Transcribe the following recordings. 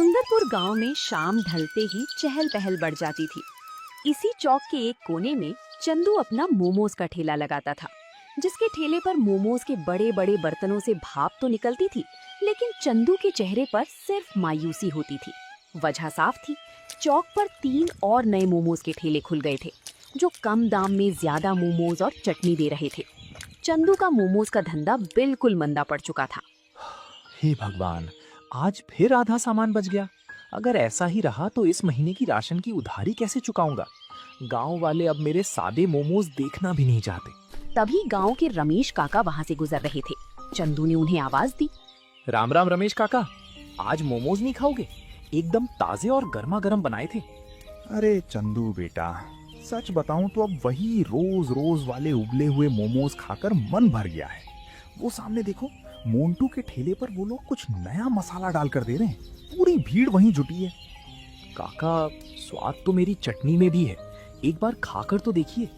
सुंदरपुर गांव में शाम ढलते ही चहल पहल बढ़ जाती थी। इसी चौक के एक कोने में चंदू अपना मोमोज का ठेला लगाता था, जिसके ठेले पर मोमोज के बड़े बड़े बर्तनों से भाप तो निकलती थी, लेकिन चंदू के चेहरे पर सिर्फ मायूसी होती थी। वजह साफ थी, चौक पर 3 और नए मोमोज के ठेले खुल गए थे, जो कम दाम में ज्यादा मोमोज और चटनी दे रहे थे। चंदू का मोमोज का धंधा बिल्कुल मंदा पड़ चुका था। हे भगवान, आज फिर आधा सामान बच गया। अगर ऐसा ही रहा तो इस महीने की राशन की उधारी कैसे चुकाऊंगा? गांव वाले अब मेरे सादे मोमोज देखना भी नहीं चाहते। तभी गांव के रमेश काका वहां से गुजर रहे थे। चंदू ने उन्हें आवाज दी। राम राम रमेश काका, आज मोमोज नहीं खाओगे? एकदम ताजे और गर्मा गर्म बनाए थे। अरे चंदू बेटा, सच बताऊं तो अब वही रोज रोज वाले उबले हुए मोमोज खाकर मन भर गया है। वो सामने देखो, मोंटू के ठेले पर वो लोग कुछ नया मसाला डालकर दे रहे हैं। पूरी भीड़ वहीं जुटी है। काका, स्वाद तो मेरी चटनी में भी है, एक बार खाकर तो देखिए।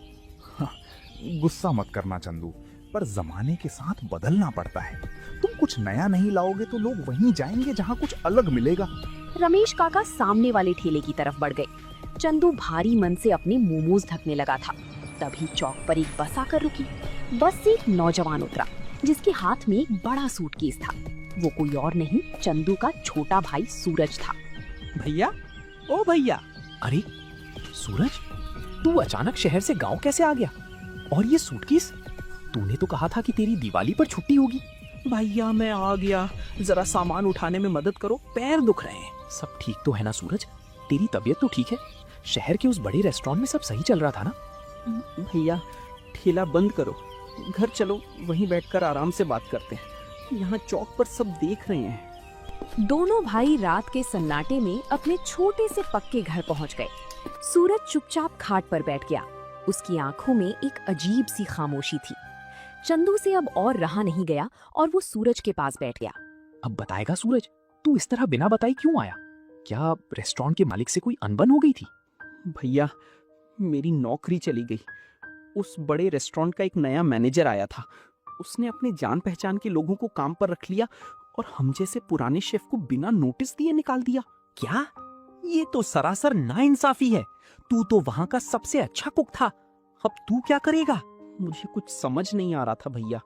गुस्सा मत करना चंदू, पर जमाने के साथ बदलना पड़ता है। तुम कुछ नया नहीं लाओगे तो लोग वहीं जाएंगे जहाँ कुछ अलग मिलेगा। रमेश काका सामने वाले ठेले की तरफ बढ़ गए। चंदू भारी मन से अपने मोमोज ढकने लगा था। तभी चौक पर एक बस आकर रुकी। बस से एक नौजवान उतरा, जिसके हाथ में एक बड़ा सूटकेस था। वो कोई और नहीं, चंदू का छोटा भाई सूरज था। भैया, ओ भैया। अरे सूरज, तू अचानक शहर से गांव कैसे आ गया? और ये सूटकेस? तूने तो कहा था कि तेरी दिवाली पर छुट्टी होगी। भैया मैं आ गया, जरा सामान उठाने में मदद करो, पैर दुख रहे हैं। सब ठीक तो है ना सूरज? तेरी तबीयत तो ठीक है? शहर के उस बड़े रेस्टोरेंट में सब सही चल रहा था ना? भैया ठेला बंद करो, घर चलो, वहीं बैठकर आराम से बात करते हैं। यहाँ चौक पर सब देख रहे हैं। दोनों भाई रात के सन्नाटे में अपने छोटे से पक्के घर पहुंच गए। सूरज चुपचाप खाट पर बैठ गया। उसकी आंखों में एक अजीब सी खामोशी थी। चंदू से अब और रहा नहीं गया और वो सूरज के पास बैठ गया। अब बताएगा सूरज, तू इस तरह बिना बताए क्यों आया? क्या रेस्टोरेंट के मालिक से कोई अनबन हो गई थी? भैया, मेरी नौकरी चली गई। उस बड़े रेस्टोरेंट का एक नया मैनेजर आया था। उसने अपने जान पहचान के लोगों को काम पर रख लिया और हम जैसे पुराने शेफ को बिना नोटिस दिए निकाल दिया। क्या? ये तो सरासर नाइंसाफी है। तू तो वहां का सबसे अच्छा कुक था। अब तू क्या करेगा? मुझे कुछ समझ नहीं आ रहा था भैया।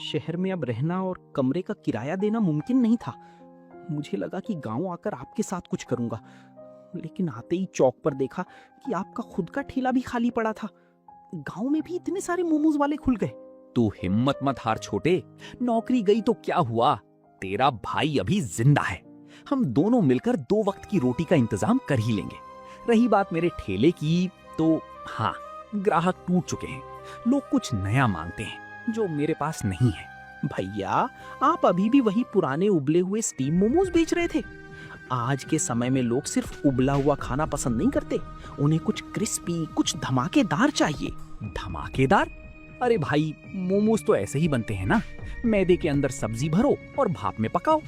शहर में अब रहना और कमरे का किराया देना मुमकिन नहीं था। मुझे लगा कि गांव आकर आपके साथ कुछ करूंगा, लेकिन आते ही चौक पर देखा कि आपका खुद का ठेला भी खाली पड़ा था। गांव में भी इतने सारे मोमोज वाले खुल गए। तू हिम्मत मत हार छोटे, नौकरी गई तो क्या हुआ? तेरा भाई अभी जिंदा है। हम दोनों मिलकर 2 वक्त की रोटी का इंतजाम कर ही लेंगे। रही बात मेरे ठेले की, तो हाँ, ग्राहक टूट चुके हैं। लोग कुछ नया मांगते हैं जो मेरे पास नहीं है। भैया, आप अभी भी वही पुराने उबले हुए स्टीम मोमोज बेच रहे थे। आज के समय में लोग सिर्फ उबला हुआ खाना पसंद नहीं करते, उन्हें कुछ क्रिस्पी, कुछ धमाकेदार चाहिए। धमाकेदार? अरे भाई, मोमोज तो ऐसे ही बनते हैं ना, मैदे के अंदर सब्जी भरो और भाप में पकाओ।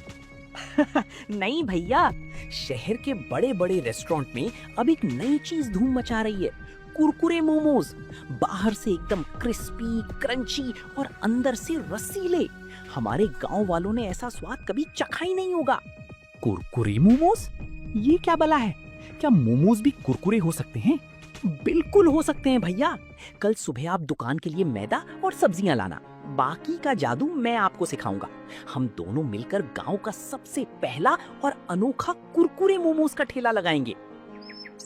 नहीं भैया, शहर के बड़े बड़े रेस्टोरेंट में अब एक नई चीज धूम मचा रही है, कुरकुरे मोमोज। बाहर से एकदम क्रिस्पी, क्रंची और अंदर से रसीले। हमारे गांव वालों ने ऐसा स्वाद कभी चखा ही नहीं होगा। कुरकुरे मोमोज? ये क्या बला है? क्या मोमोज भी कुरकुरे हो सकते हैं? बिल्कुल हो सकते हैं भैया। कल सुबह आप दुकान के लिए मैदा और सब्जियां लाना, बाकी का जादू मैं आपको सिखाऊंगा। हम दोनों मिलकर गांव का सबसे पहला और अनोखा कुरकुरे मोमोज का ठेला लगाएंगे।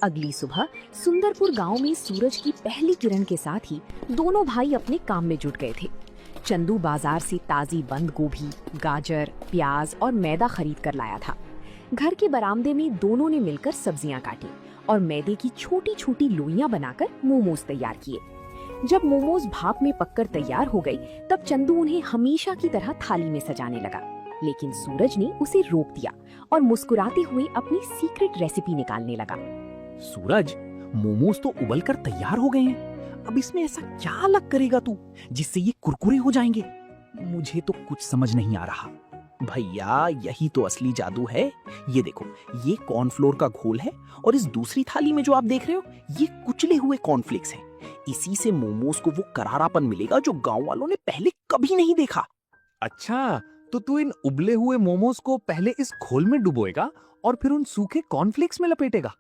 अगली सुबह सुंदरपुर गांव में सूरज की पहली किरण के साथ ही दोनों भाई अपने काम में जुट गए थे। चंदू बाजार से ताजी बंद गोभी, गाजर, प्याज और मैदा खरीद कर लाया था। घर के बरामदे में दोनों ने मिलकर सब्जियां काटी और मैदे की छोटी छोटी लोइयां बनाकर मोमोज तैयार किए। जब मोमोज भाप में पककर तैयार हो गई, तब चंदू उन्हें हमेशा की तरह थाली में सजाने लगा, लेकिन सूरज ने उसे रोक दिया और मुस्कुराते हुए अपनी सीक्रेट रेसिपी निकालने लगा। सूरज, मोमोज तो उबल कर तैयार हो गए हैं। अब इसमें ऐसा क्या अलग करेगा तू जिससे ये कुरकुरे हो जाएंगे? मुझे तो कुछ समझ नहीं आ रहा। भैया, यही तो असली जादू है। ये देखो, ये कॉर्नफ्लोर का घोल है और इस दूसरी थाली में जो आप देख रहे हो, ये कुचले हुए कॉर्नफ्लेक्स हैं। इसी से मोमोज को वो करारापन मिलेगा जो गांव वालों ने पहले कभी नहीं देखा। अच्छा, तो तू इन उबले हुए मोमोज को पहले इस घोल में डुबोएगा और फिर उन सूखे कॉर्नफ्लेक्स में लपेटेगा।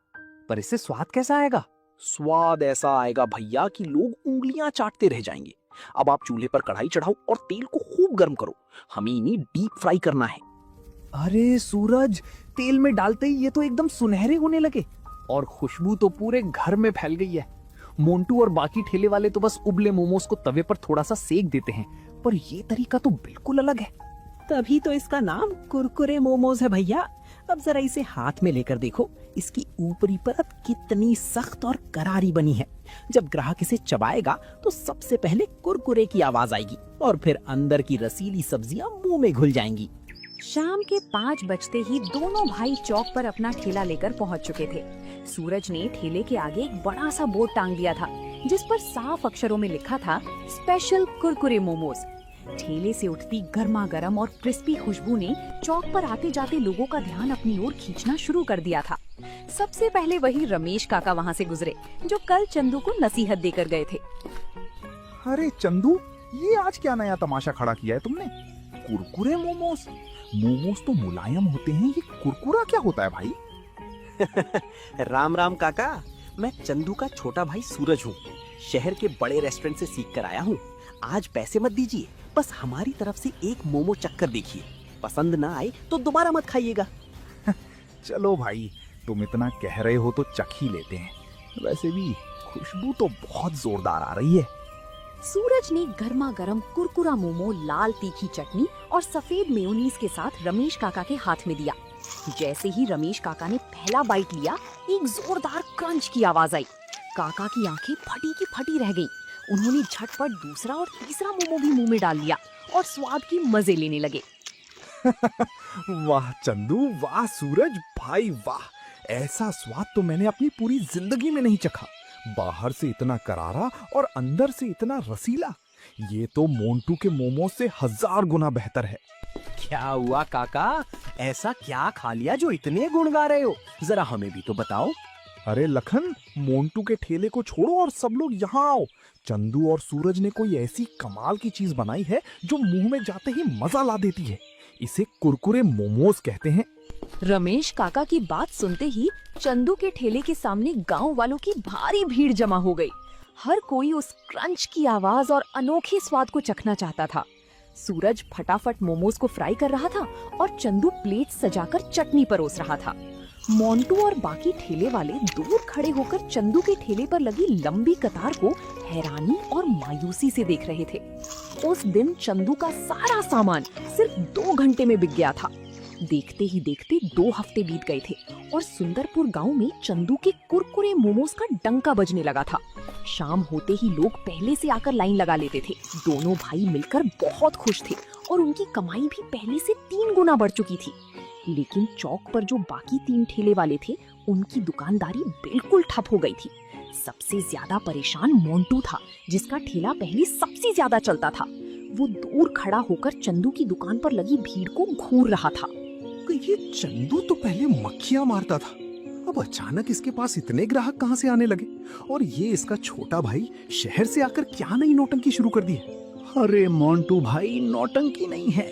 पर इससे स्वाद कैसा आएगा? स्वाद ऐसा आएगा भैया कि लोग उंगलियां चाटते रह जाएंगे। अब आप चूल्हे पर कढ़ाई चढ़ाओ और तेल को खूब गर्म करो। हमें इन्हें डीप फ्राई करना है। अरे सूरज, तेल में डालते ही ये तो एकदम सुनहरे होने लगे और खुशबू तो पूरे घर में फैल गई है। मोंटू और बाकी ठेले वाले तो बस उबले मोमोज को तवे पर थोड़ा सा सेक देते हैं, पर ये तरीका तो बिल्कुल अलग है। तभी तो इसका नाम कुरकुरे मोमोज है भैया। अब जरा इसे हाथ में लेकर देखो, इसकी ऊपरी परत कितनी सख्त और करारी बनी है। जब ग्राहक इसे चबाएगा तो सबसे पहले कुरकुरे की आवाज आएगी और फिर अंदर की रसीली सब्जियां मुंह में घुल जाएंगी। शाम के 5 बजते ही दोनों भाई चौक पर अपना ठेला लेकर पहुंच चुके थे। सूरज ने ठेले के आगे एक बड़ा सा बोर्ड टांग दिया था जिस पर साफ अक्षरों में लिखा था स्पेशल कुरकुरे मोमोज। ठेले से उठती गर्मा गर्म और क्रिस्पी खुशबू ने चौक पर आते जाते लोगों का ध्यान अपनी ओर खींचना शुरू कर दिया था। सबसे पहले वही रमेश काका वहाँ से गुजरे जो कल चंदू को नसीहत देकर गए थे। अरे चंदू, ये आज क्या नया तमाशा खड़ा किया है तुमने? कुरकुरे मोमोज? मोमोज तो मुलायम होते हैं, ये कुरकुरा क्या होता है भाई? राम राम काका, मैं चंदू का छोटा भाई सूरज हूँ। शहर के बड़े रेस्टोरेंट से सीख कर आया हूँ। आज पैसे मत दीजिए, बस हमारी तरफ से एक मोमो चक्कर देखिए। पसंद ना आए तो दोबारा मत खाइएगा। चलो भाई, तुम इतना कह रहे हो तो चख ही लेते हैं। वैसे भी खुशबू तो बहुत जोरदार आ रही है। सूरज ने गर्मा गर्म कुरकुरा मोमो लाल तीखी चटनी और सफेद मेयोनीज के साथ रमेश काका के हाथ में दिया। जैसे ही रमेश काका ने पहला बाइट लिया, एक जोरदार क्रंच की आवाज आई। काका की आंखें फटी की फटी रह गईं। उन्होंने झटपट दूसरा और तीसरा मोमो भी मुंह में डाल लिया और स्वाद की मजे लेने लगे। वाह चंदू, वाह सूरज भाई, वाह! ऐसा स्वाद तो मैंने अपनी पूरी जिंदगी में नहीं चखा। बाहर से इतना करारा और अंदर से इतना रसीला। ये तो मोंटू के मोमोज से 1000 गुना बेहतर है। क्या हुआ काका, ऐसा क्या खा लिया जो इतने गुण गा रहे हो? जरा हमें भी तो बताओ। अरे लखन, मोंटू के ठेले को छोड़ो और सब लोग यहाँ आओ। चंदू और सूरज ने कोई ऐसी कमाल की चीज बनाई है जो मुंह में जाते ही मजा ला देती है। इसे कुरकुरे मोमोज कहते हैं। रमेश काका की बात सुनते ही चंदू के ठेले के सामने गांव वालों की भारी भीड़ जमा हो गई। हर कोई उस क्रंच की आवाज और अनोखे स्वाद को चखना चाहता था। सूरज फटाफट मोमोज को फ्राई कर रहा था और चंदू प्लेट सजाकर चटनी परोस रहा था। मोंटू और बाकी ठेले वाले दूर खड़े होकर चंदू के ठेले पर लगी लंबी कतार को हैरानी और मायूसी से देख रहे थे। उस दिन चंदू का सारा सामान सिर्फ 2 घंटे में बिक गया था। देखते ही देखते 2 हफ्ते बीत गए थे और सुंदरपुर गांव में चंदू के कुरकुरे मोमोज का डंका बजने लगा था। शाम होते ही लोग पहले से आकर लाइन लगा लेते थे। दोनों भाई मिलकर बहुत खुश थे और उनकी कमाई भी पहले से 3 गुना बढ़ चुकी थी। लेकिन चौक पर जो बाकी 3 ठेले वाले थे, उनकी दुकानदारी बिल्कुल ठप हो गई थी। सबसे ज्यादा परेशान मोंटू था, जिसका ठेला पहले सबसे ज्यादा चलता था। वो दूर खड़ा होकर चंदू की दुकान पर लगी भीड़ को घूर रहा था। ये चंदू तो पहले मक्खियां मारता था, अब अचानक इसके पास इतने ग्राहक कहां से आने लगे? और ये इसका छोटा भाई शहर से आकर क्या नई नौटंकी शुरू कर दी है? अरे मोंटू भाई, नौटंकी नहीं है।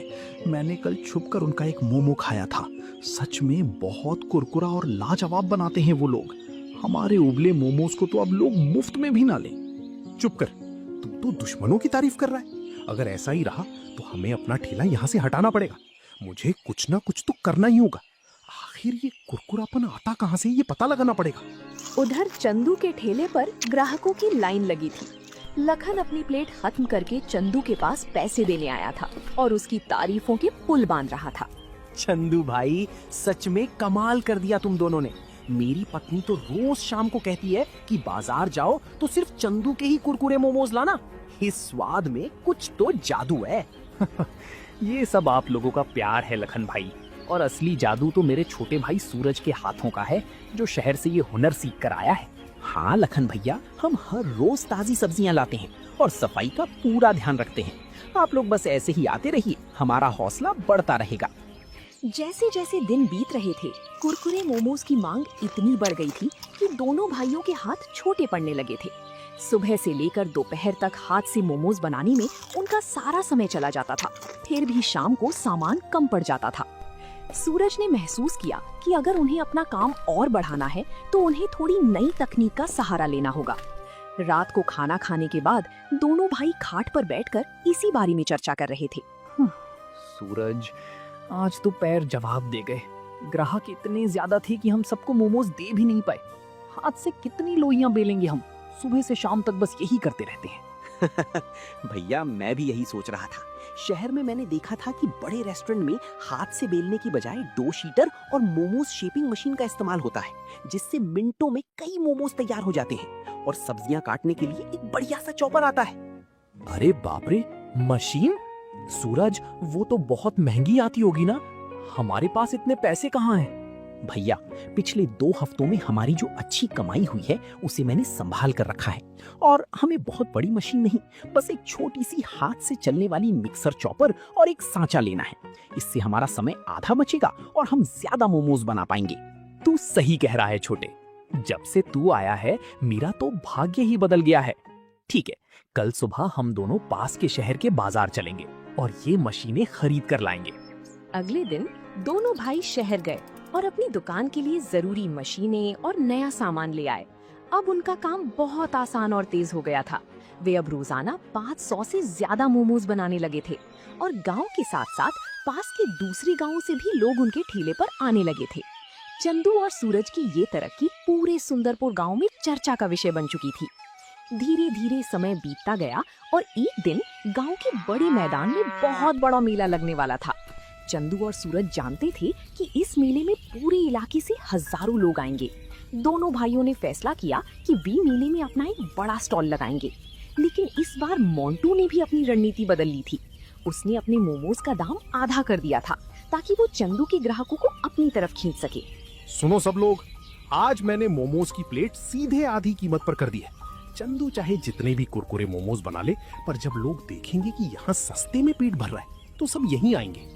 मैंने कल छुपकर उनका एक मोमो खाया था। सच में बहुत कुरकुरा और लाजवाब बनाते हैं वो लोग। हमारे उबले मोमोज को तो अब लोग मुफ्त में भी ना लें। चुप कर, तू तो दुश्मनों की तारीफ कर रहा है। अगर ऐसा ही रहा तो हमें अपना ठेला यहाँ से हटाना पड़ेगा। मुझे कुछ ना कुछ तो करना ही होगा। आखिर ये कुरकुरापन आता कहाँ से, ये पता लगाना पड़ेगा। उधर चंदू के ठेले पर ग्राहकों की लाइन लगी थी। लखन अपनी प्लेट खत्म करके चंदू के पास पैसे देने आया था और उसकी तारीफों के पुल बांध रहा था। चंदू भाई, सच में कमाल कर दिया तुम दोनों ने। मेरी पत्नी तो रोज शाम को कहती है कि बाजार जाओ तो सिर्फ चंदू के ही कुरकुरे मोमोज लाना। इस स्वाद में कुछ तो जादू है। ये सब आप लोगों का प्यार है लखन भाई, और असली जादू तो मेरे छोटे भाई सूरज के हाथों का है, जो शहर से ये हुनर सीख कर आया है। हाँ लखन भैया, हम हर रोज ताजी सब्जियां लाते हैं और सफाई का पूरा ध्यान रखते हैं। आप लोग बस ऐसे ही आते रहिए, हमारा हौसला बढ़ता रहेगा। जैसे जैसे दिन बीत रहे थे, कुरकुरे मोमोज की मांग इतनी बढ़ गई थी कि दोनों भाइयों के हाथ छोटे पड़ने लगे थे। सुबह से लेकर दोपहर तक हाथ से मोमोज बनाने में उनका सारा समय चला जाता था। फिर भी शाम को सामान कम पड़ जाता था। सूरज ने महसूस किया कि अगर उन्हें अपना काम और बढ़ाना है तो उन्हें थोड़ी नई तकनीक का सहारा लेना होगा। रात को खाना खाने के बाद दोनों भाई खाट पर बैठकर इसी बारे में चर्चा कर रहे थे। सूरज, आज तो पैर जवाब दे गए। ग्राहक इतने ज्यादा थे कि हम सबको मोमोज दे भी नहीं पाए। हाथ से कितनी लोइयां बेलेंगे हम, सुबह से शाम तक बस यही करते रहते हैं। भैया मैं भी यही सोच रहा था। शहर में मैंने देखा था कि बड़े रेस्टोरेंट में हाथ से बेलने की बजाय डो शीटर और मोमोज शेपिंग मशीन का इस्तेमाल होता है, जिससे मिनटों में कई मोमोज तैयार हो जाते हैं और सब्जियां काटने के लिए एक बढ़िया सा चॉपर आता है। अरे बाप रे, मशीन? सूरज, वो तो बहुत महंगी आती होगी ना? हमारे पास इतने पैसे कहाँ हैं? भैया पिछले 2 हफ्तों में हमारी जो अच्छी कमाई हुई है उसे मैंने संभाल कर रखा है, और हमें बहुत बड़ी मशीन नहीं, बस एक छोटी सी हाथ से चलने वाली मिक्सर चॉपर और एक सांचा लेना है। इससे हमारा समय आधा बचेगा और हम ज्यादा मोमोज बना पाएंगे। तू सही कह रहा है छोटे। जब से तू आया है मेरा तो भाग्य ही बदल गया है। ठीक है, कल सुबह हम दोनों पास के शहर के बाजार चलेंगे और ये मशीनें खरीद कर लाएंगे। अगले दिन दोनों भाई शहर गए और अपनी दुकान के लिए जरूरी मशीनें और नया सामान ले आए। अब उनका काम बहुत आसान और तेज हो गया था। वे अब रोजाना 500 से ज्यादा मोमोज बनाने लगे थे और गांव के साथ साथ पास के दूसरे गांवों से भी लोग उनके ठेले पर आने लगे थे। चंदू और सूरज की ये तरक्की पूरे सुंदरपुर गांव में चर्चा का विषय बन चुकी थी। धीरे धीरे समय बीतता गया और एक दिन गांव के बड़े मैदान में बहुत बड़ा मेला लगने वाला था। चंदू और सूरज जानते थे कि इस मेले में पूरे इलाके से हजारों लोग आएंगे। दोनों भाइयों ने फैसला किया कि वे मेले में अपना एक बड़ा स्टॉल लगाएंगे। लेकिन इस बार मोंटू ने भी अपनी रणनीति बदल ली थी। उसने अपने मोमोज का दाम आधा कर दिया था ताकि वो चंदू के ग्राहकों को अपनी तरफ खींच सके। सुनो सब लोग, आज मैंने मोमोज की प्लेट सीधे आधी कीमत पर कर दी है। चंदू चाहे जितने भी कुरकुरे मोमोज बना ले, पर जब लोग देखेंगे कि यहाँ सस्ते में पेट भर रहा है तो सब यहीं आएंगे।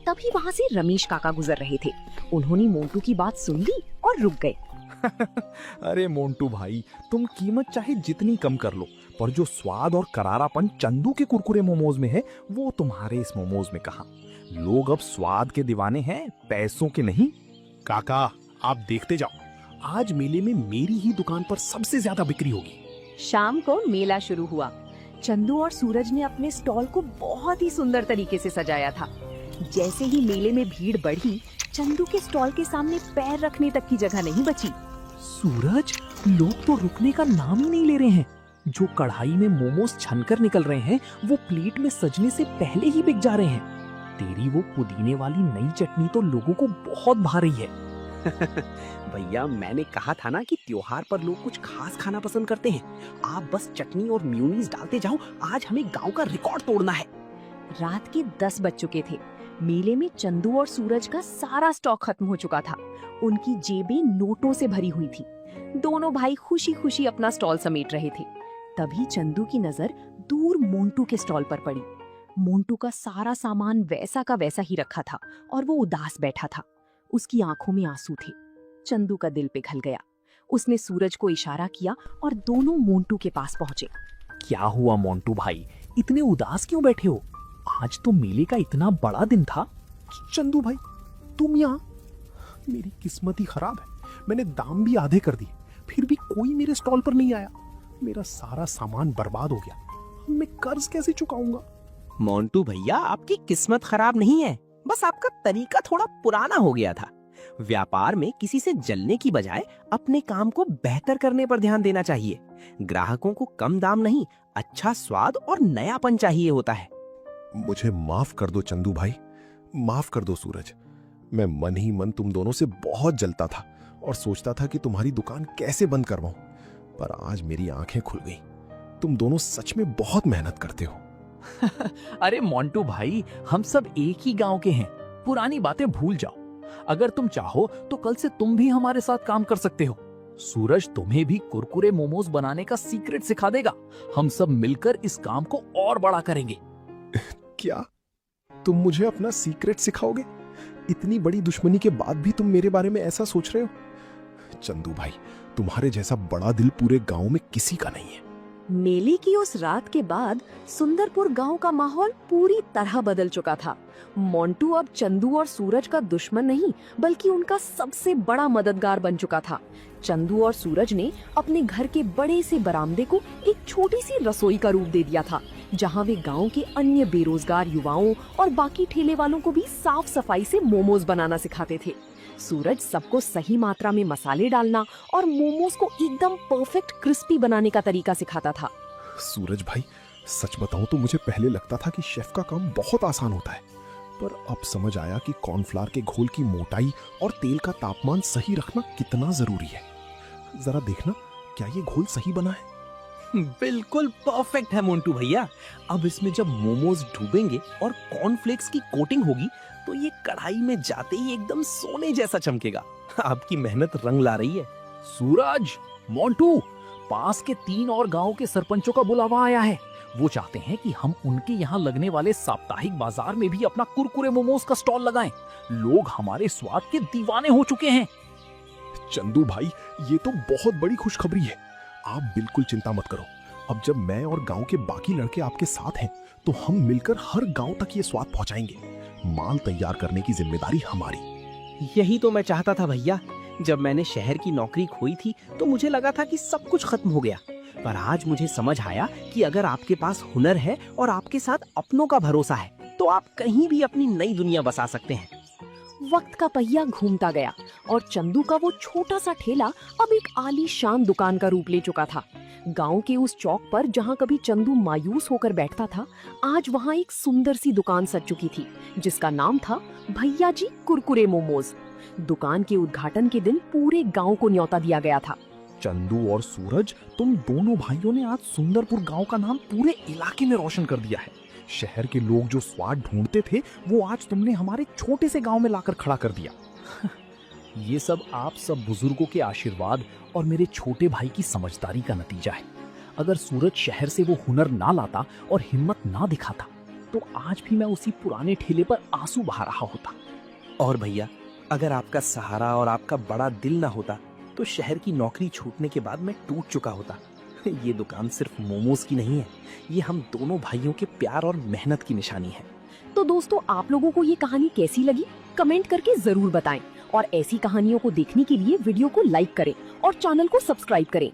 तभी वहाँ से रमेश काका गुजर रहे थे। उन्होंने मोंटू की बात सुन ली और रुक गए। अरे मोंटू भाई, तुम कीमत चाहे जितनी कम कर लो, पर जो स्वाद और करारापन चंदू के कुरकुरे मोमोज में है वो तुम्हारे इस मोमोज में कहाँ। लोग अब स्वाद के दीवाने हैं, पैसों के नहीं। काका आप देखते जाओ, आज मेले में मेरी ही दुकान पर सबसे ज्यादा बिक्री होगी। शाम को मेला शुरू हुआ। चंदू और सूरज ने अपने स्टॉल को बहुत ही सुंदर तरीके से सजाया था। जैसे ही मेले में भीड़ बढ़ी, चंदू के स्टॉल के सामने पैर रखने तक की जगह नहीं बची। सूरज, लोग तो रुकने का नाम ही नहीं ले रहे हैं। जो कढ़ाई में मोमोज छनकर निकल रहे हैं वो प्लेट में सजने से पहले ही बिक जा रहे हैं। तेरी वो पुदीने वाली नई चटनी तो लोगों को बहुत भा रही है। भैया मैंने कहा था ना कि त्योहार पर लोग कुछ खास खाना पसंद करते हैं। आप बस चटनी और मेयोनीज डालते जाओ, आज हमें गांव का रिकॉर्ड तोड़ना है। रात के 10 बज चुके थे। मेले में चंदू और सूरज का सारा स्टॉक खत्म हो चुका था। उनकी जेबें नोटों से भरी हुई थी। दोनों भाई खुशी खुशी अपना स्टॉल समेट रहे थे। तभी चंदू की नजर दूर मोंटू के स्टॉल पर पड़ी। मोंटू का सारा सामान वैसा का वैसा ही रखा था और वो उदास बैठा था। उसकी आंखों में आंसू थे। चंदू का दिल पिघल गया। उसने सूरज को इशारा किया और दोनों मोंटू के पास पहुंचे। क्या हुआ मोंटू भाई, इतने उदास क्यों बैठे हो? आज तो मेले का इतना बड़ा दिन था। चंदू भाई, तुम यहाँ? मेरी किस्मत ही खराब है। मैंने दाम भी आधे कर दिए, फिर भी कोई मेरे स्टॉल पर नहीं आया। मेरा सारा सामान बर्बाद हो गया। मैं कर्ज कैसे चुकाऊंगा? मोंटू भैया, आपकी किस्मत खराब नहीं है, बस आपका तरीका थोड़ा पुराना हो गया था। व्यापार में किसी से जलने की बजाय अपने काम को बेहतर करने पर ध्यान देना चाहिए। ग्राहकों को कम दाम नहीं, अच्छा स्वाद और नयापन चाहिए होता है। मुझे माफ कर दो चंदू भाई, माफ कर दो सूरज। मैं मन ही मन तुम दोनों से बहुत जलता था और सोचता था कि तुम्हारी दुकान कैसे बंद करवाऊं, पर आज मेरी आंखें खुल गई। तुम दोनों सच में बहुत मेहनत करते हो। अरे मोंटू भाई, हम सब एक ही गांव के हैं। पुरानी बातें भूल जाओ। अगर तुम चाहो तो कल से तुम भी हमारे साथ काम कर सकते हो। सूरज तुम्हें भी कुरकुरे मोमोज बनाने का सीक्रेट सिखा देगा। हम सब मिलकर इस काम को और बड़ा करेंगे। क्या तुम मुझे अपना सीक्रेट सिखाओगे? इतनी बड़ी दुश्मनी के बाद भी तुम मेरे बारे में ऐसा सोच रहे हो? चंदू भाई, तुम्हारे जैसा बड़ा दिल पूरे गांव में किसी का नहीं है। मेले की उस रात के बाद सुंदरपुर गांव का माहौल पूरी तरह बदल चुका था। मोंटू अब चंदू और सूरज का दुश्मन नहीं बल्कि उनका सबसे बड़ा मददगार बन चुका था। चंदू और सूरज ने अपने घर के बड़े से बरामदे को एक छोटी सी रसोई का रूप दे दिया था, जहां वे गांव के अन्य बेरोजगार युवाओं और बाकी ठेले वालों को भी साफ सफाई से मोमोज बनाना सिखाते थे। सूरज सबको सही मात्रा में मसाले डालना और मोमोज को एकदम परफेक्ट क्रिस्पी बनाने का तरीका सिखाता था। सूरज भाई, सच बताऊं तो मुझे पहले लगता था कि शेफ का काम बहुत आसान होता है, पर अब समझ आया कि कॉर्नफ्लावर के घोल की मोटाई और तेल का तापमान सही रखना कितना जरूरी है। जरा देखना, क्या ये घोल सही बना है? बिल्कुल परफेक्ट है मोंटू भैया। अब इसमें जब मोमोज डूबेंगे और कॉर्नफ्लेक्स की कोटिंग होगी तो ये कढ़ाई में जाते ही एकदम सोने जैसा चमकेगा। आपकी मेहनत रंग ला रही है। सूरज, मोंटू, पास के 3 और गांव के सरपंचों का बुलावा आया है। वो चाहते हैं कि हम उनके यहाँ लगने वाले साप्ताहिक बाजार में भी अपना कुरकुरे मोमोज का स्टॉल लगाएं। लोग हमारे स्वाद के दीवाने हो चुके हैं। चंदू भाई, ये तो बहुत बड़ी खुशखबरी है। आप बिल्कुल चिंता मत करो। अब जब मैं और गांव के बाकी लड़के आपके साथ हैं, तो हम मिलकर हर गांव तक ये स्वाद पहुंचाएंगे। माल तैयार करने की जिम्मेदारी हमारी। यही तो मैं चाहता था भैया। जब मैंने शहर की नौकरी खोई थी तो मुझे लगा था कि सब कुछ खत्म हो गया, पर आज मुझे समझ आया कि अगर आपके पास हुनर है और आपके साथ अपनों का भरोसा है तो आप कहीं भी अपनी नई दुनिया बसा सकते हैं। वक्त का पहिया घूमता गया और चंदू का वो छोटा सा ठेला अब एक आलीशान दुकान का रूप ले चुका था। गांव के उस चौक पर जहां कभी चंदू मायूस होकर बैठता था, आज वहां एक सुंदर सी दुकान सज चुकी थी जिसका नाम था भैया जी कुरकुरे मोमोज। दुकान के उद्घाटन के दिन पूरे गांव को न्योता दिया गया था। चंदू और सूरज, तुम दोनों भाइयों ने आज सुंदरपुर गांव का नाम पूरे इलाके में रोशन कर दिया है। शहर के लोग जो स्वाद ढूंढते थे, वो आज तुमने हमारे छोटे से गांव में लाकर खड़ा कर दिया। ये सब आप सब बुजुर्गों के आशीर्वाद और मेरे छोटे भाई की समझदारी का नतीजा है। अगर सूरज शहर से वो हुनर ना लाता और हिम्मत ना दिखाता तो आज भी मैं उसी पुराने ठेले पर आंसू बहा रहा होता। और भैया, अगर आपका सहारा और आपका बड़ा दिल ना होता तो शहर की नौकरी छूटने के बाद मैं टूट चुका होता। ये दुकान सिर्फ मोमोज की नहीं है, ये हम दोनों भाइयों के प्यार और मेहनत की निशानी है। तो दोस्तों, आप लोगों को ये कहानी कैसी लगी कमेंट करके जरूर बताएं और ऐसी कहानियों को देखने के लिए वीडियो को लाइक करें और चैनल को सब्सक्राइब करें।